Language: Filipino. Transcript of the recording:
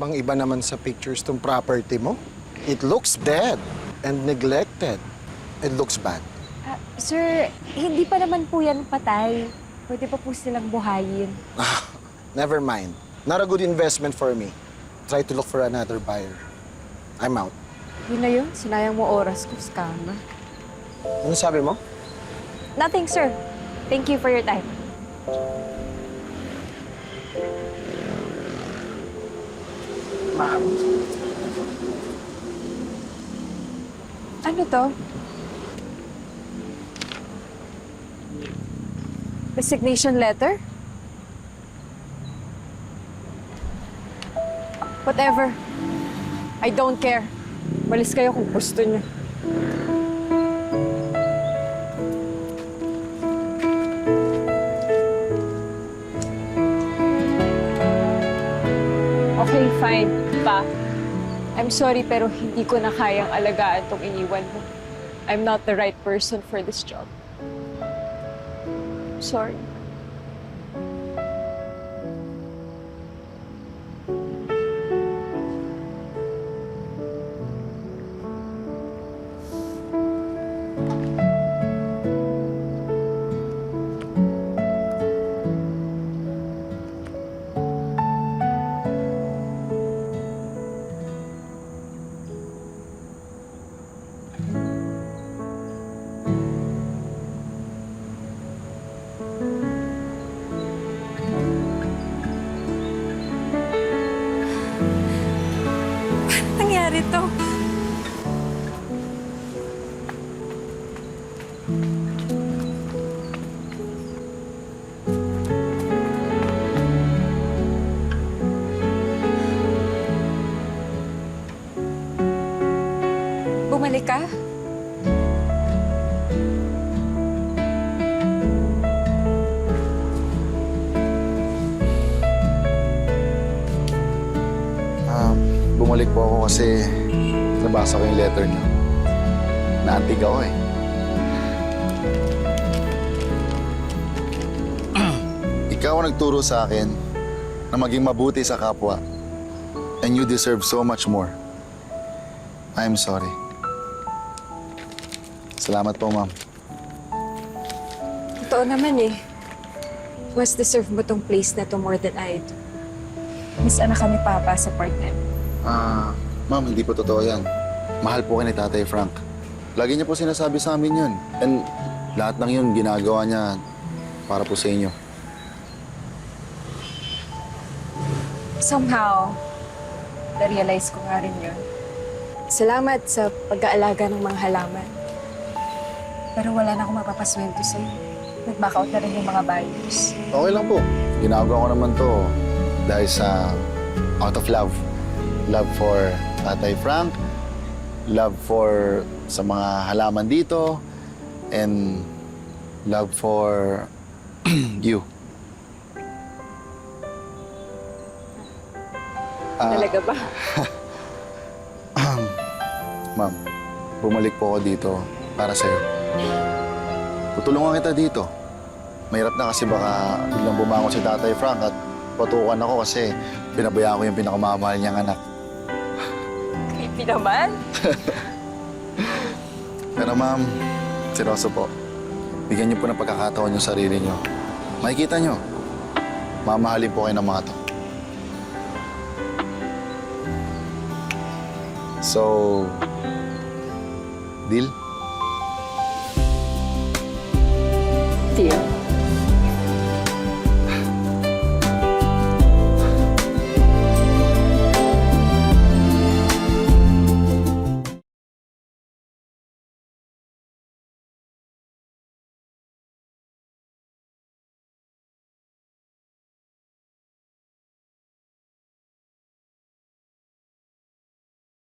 bang iba naman sa pictures tong property mo? It looks dead and neglected. It looks bad. Sir, hindi pa naman po yan patay. Pwede pa po silang buhayin. Never mind. Not a good investment for me. Try to look for another buyer. I'm out. Yun na yun. Sinayang mo oras ko, scammer. Ano sabi mo? Nothing, sir. Thank you for your time. Ma'am. Ano to? Resignation letter? Whatever. I don't care. Malis kayo kung gusto niyo. Okay, fine. Pa. I'm sorry pero hindi ko na kayang alagaan tong iniwan mo. I'm not the right person for this job. Sorry. Nangyari to? Bumalik ka? Bumalik po ako kasi nabasa ko yung letter niyo. Naantig ako eh. Ikaw ang nagturo sa akin na maging mabuti sa kapwa. And you deserve so much more. I'm sorry. Salamat po, ma'am. Totoo naman eh. Mas deserve mo tong place na to more than I do. Miss anak ka ni Papa sa partner. Ma'am, hindi po totoo yan. Mahal po kayo ni Tatay Frank. Lagi niya po sinasabi sa amin yun. And lahat ng yun ginagawa niya para po sa inyo. Somehow, na-realize ko nga rin yun. Salamat sa pag-aalaga ng mga halaman. Pero wala na akong mapapaswento sa'yo. Nag-back out na rin yung mga buyers. Okay lang po. Ginagawa ko naman to dahil sa out of love. Love for Tatay Frank, love for sa mga halaman dito, and love for you. Talaga ba? Ma'am, bumalik po ako dito para sa'yo. Tutulungan kita dito. Mahirap na kasi baka biglang bumangon si Tatay Frank at patukan ako kasi pinabayaan ko yung pinakamamahal niyang anak. Creepy naman. Pero ma'am, seryoso po. Bigyan niyo po ng pagkakataon yung sarili niyo. Makikita niyo, mamahalin po kayo ng mga to. So, deal? Deal.